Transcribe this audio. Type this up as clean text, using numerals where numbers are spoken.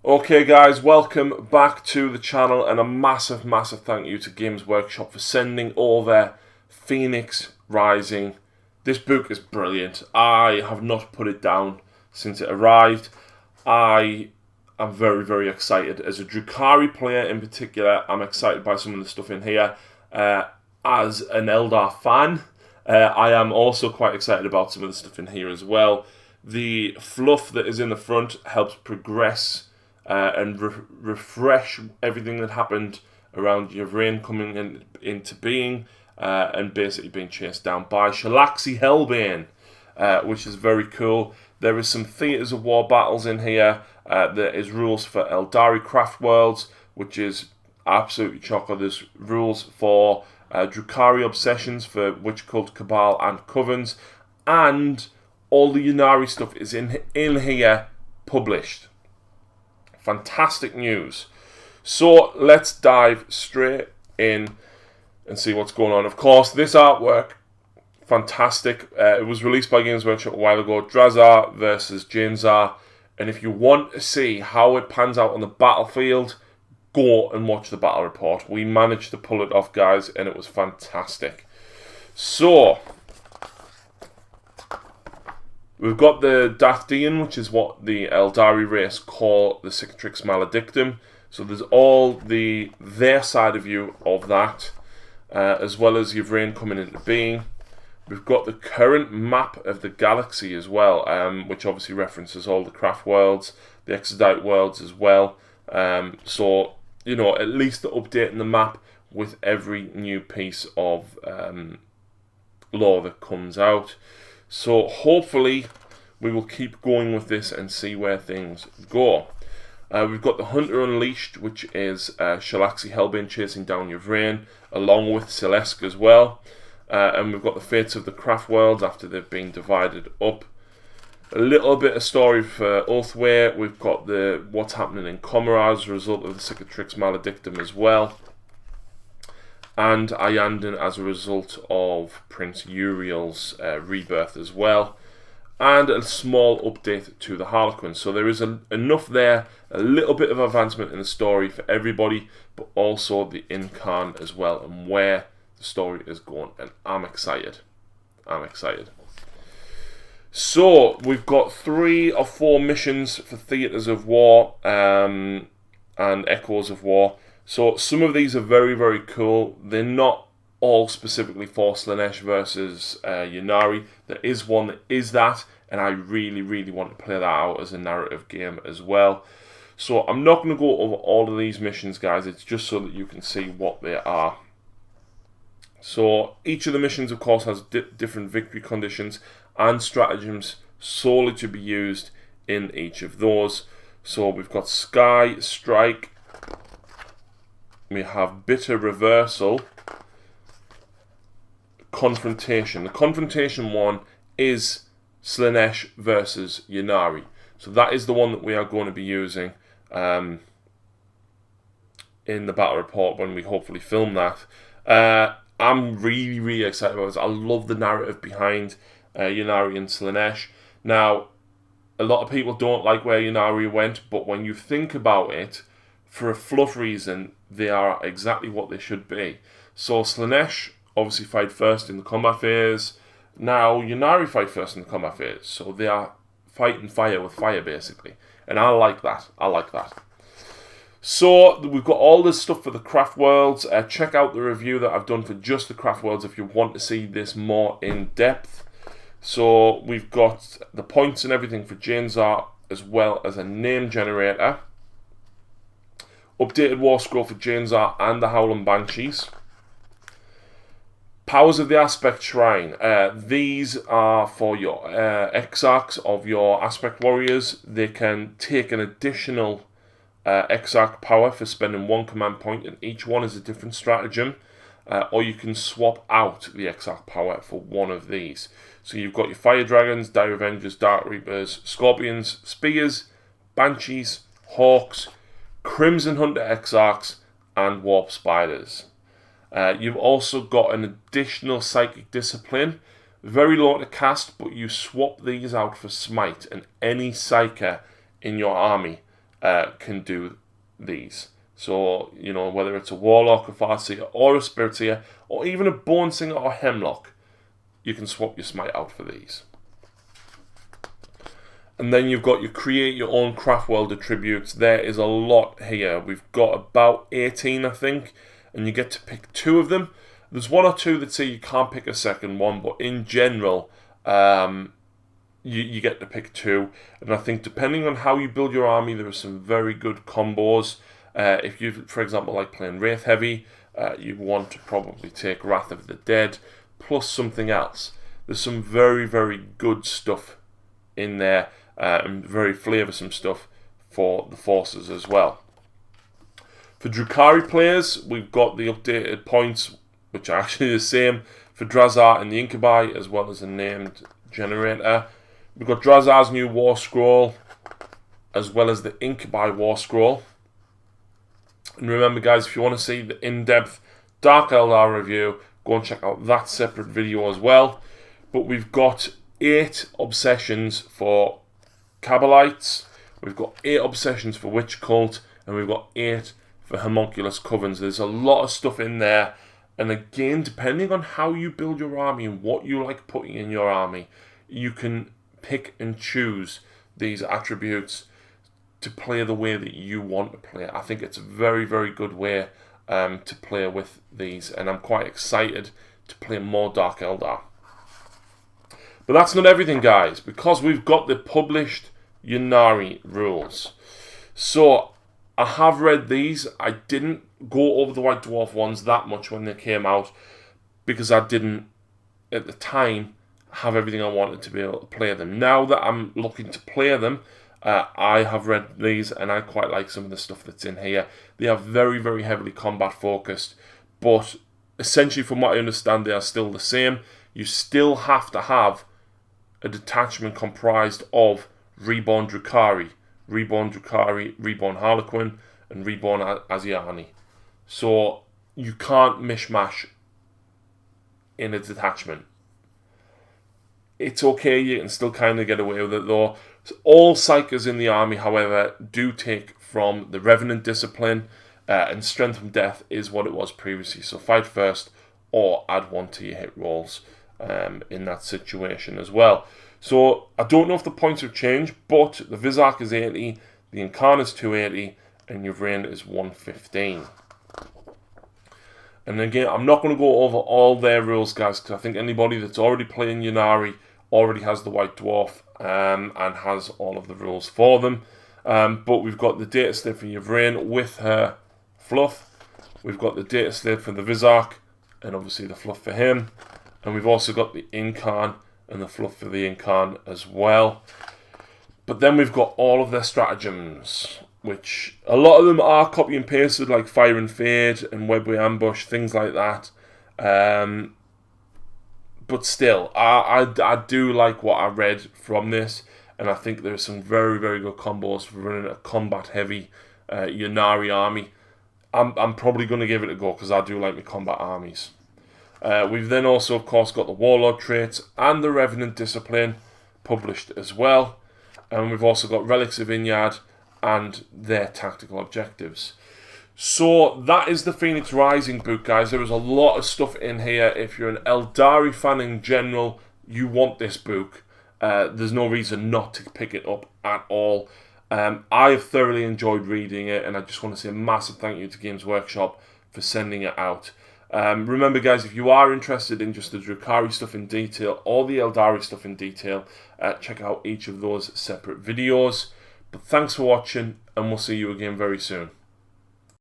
Okay guys, welcome back to the channel and a massive thank you to Games Workshop for sending over Phoenix Rising. This book is brilliant. I have not put it down since it arrived. I am very excited. As a Drukhari player in particular, I'm excited by some of the stuff in here. As an Eldar fan, I am also quite excited about some of the stuff in here as well. The fluff that is in the front helps progress and refresh everything that happened around Yvraine coming into being and basically being chased down by Shalaxi Hellbane, which is very cool. There is some Theatres of War battles in here. There is rules for Eldari Craft Worlds, which is absolutely chocker. There's rules for Drukhari Obsessions for Witch Cult, Cabal and Covens, and all the Ynnari stuff is in here published. Fantastic news. So let's dive straight in and see what's going on. Of course, this artwork, fantastic. It was released by Games Workshop a while ago. Drazar versus Janzar. And if you want to see how it pans out on the battlefield, go and watch the battle report. We managed to pull it off, guys, and it was fantastic. So we've got the Dathdian, which is what the Eldari race call the Cicatrix Maledictum. So there's all their side of view of that, as well as Yvraine coming into being. We've got the current map of the galaxy as well, which obviously references all the craft worlds, the Exodite worlds as well. So, you know, at least the update in the map with every new piece of lore that comes out. So hopefully we will keep going with this and see where things go. We've got the Hunter Unleashed, which is Shalaxi Hellbane chasing down Yvraine, along with Celeste as well. And we've got the Fates of the Craft Worlds after they've been divided up. A little bit of story for Oathway. We've got the what's happening in Comora as a result of the Cicatrix Maledictum as well. And Ayandin as a result of Prince Uriel's rebirth as well. And a small update to the Harlequin. So there is enough there, a little bit of advancement in the story for everybody, but also the Incarn as well, and where the story is going. And I'm excited. I'm excited. So we've got 3 or 4 missions for Theatres of War and Echoes of War. So some of these are very cool. They're not all specifically for Slaanesh versus Ynnari. There is one that is that, and I really want to play that out as a narrative game as well. So I'm not going to go over all of these missions, guys. It's just so that you can see what they are. So each of the missions, of course, has different victory conditions and stratagems solely to be used in each of those. So we've got Sky Strike. We have Bitter Reversal, Confrontation. The Confrontation one is Slaanesh versus Ynnari. So that is the one that we are going to be using in the battle report when we hopefully film that. I'm really excited about this. I love the narrative behind Ynnari and Slaanesh. Now, a lot of people don't like where Ynnari went, but when you think about it, for a fluff reason, they are exactly what they should be. So Slaanesh obviously fight first in the combat phase. Now Ynnari fight first in the combat phase. So they are fighting fire with fire, basically. And I like that. I like that. So we've got all this stuff for the craft worlds. Check out the review that I've done for just the craft worlds if you want to see this more in depth. So we've got the points and everything for Janzar, as well as a name generator. Updated War Scroll for Janzar and the Howling Banshees. Powers of the Aspect Shrine. These are for your Exarchs of your Aspect Warriors. They can take an additional Exarch power for spending 1 command point, and each one is a different stratagem. Or you can swap out the Exarch power for one of these. So you've got your Fire Dragons, Dire Avengers, Dark Reapers, Scorpions, Spears, Banshees, Hawks, Crimson Hunter Exarchs, and Warp Spiders. You've also got an additional Psychic Discipline. Very low to cast, but you swap these out for Smite, and any Psyker in your army can do these. So, you know, whether it's a Warlock, a Farseer, or a Spiritseer, or even a Bone Singer or Hemlock, you can swap your Smite out for these. And then you've got your create your own craft world attributes. There is a lot here. We've got about 18, I think, and you get to pick 2 of them. There's 1 or 2 that say you can't pick a second one, but in general, you get to pick 2. And I think depending on how you build your army, there are some very good combos. If you, for example, like playing Wraith Heavy, you want to probably take Wrath of the Dead plus something else. There's some very, very good stuff in there, and very flavoursome stuff for the forces as well. For Drukhari players, we've got the updated points, which are actually the same for Drazar and the Incubi, as well as a named generator. We've got Drazar's new War Scroll, as well as the Incubi War Scroll. And remember, guys, if you want to see the in-depth Dark Eldar review, go and check out that separate video as well. But we've got 8 obsessions for Kabbalites, we've got 8 obsessions for Witch Cult, and we've got 8 for Homunculus Covens. There's a lot of stuff in there, and again, depending on how you build your army and what you like putting in your army, you can pick and choose these attributes to play the way that you want to play. I think it's a very, very good way to play with these, and I'm quite excited to play more Dark Eldar. But that's not everything, guys, because we've got the published Ynnari rules. So I have read these. I didn't go over the White Dwarf ones that much when they came out, because I didn't, at the time, have everything I wanted to be able to play them. Now that I'm looking to play them, I have read these, and I quite like some of the stuff that's in here. They are very, very heavily combat focused, but essentially from what I understand, they are still the same. You still have to have a detachment comprised of Reborn Drukhari, Reborn Harlequin, and Reborn Asiani. So you can't mishmash in a detachment. It's okay, you can still kind of get away with it though. So all Psychers in the army, however, do take from the Revenant Discipline, and Strength from Death is what it was previously. So fight first or add 1 to your hit rolls in that situation as well. So I don't know if the points have changed, but the Vizark is 80, the Incarn is 280, and your Yvrain is 115. And again, I'm not going to go over all their rules, guys, because I think anybody that's already playing Ynnari already has the White Dwarf and has all of the rules for them. But we've got the data slate for Yvrain with her fluff. We've got the data slate for the Vizark, and obviously the fluff for him. And we've also got the Incarn and the fluff for the Incarn as well. But then we've got all of their stratagems, which a lot of them are copy and pasted, like Fire and Fade and Webway Ambush, things like that. But still, I do like what I read from this, and I think there's some very, very good combos for running a combat-heavy Ynnari army. I'm probably going to give it a go, because I do like my combat armies. We've then also, of course, got the Warlord traits and the Revenant Discipline published as well. And we've also got Relics of Vineyard and their tactical objectives. So that is the Phoenix Rising book, guys. There is a lot of stuff in here. If you're an Eldari fan in general, you want this book. There's no reason not to pick it up at all. I have thoroughly enjoyed reading it, and I just want to say a massive thank you to Games Workshop for sending it out. Remember, guys, if you are interested in just the Drukhari stuff in detail or the Eldari stuff in detail, check out each of those separate videos. But thanks for watching, and we'll see you again very soon.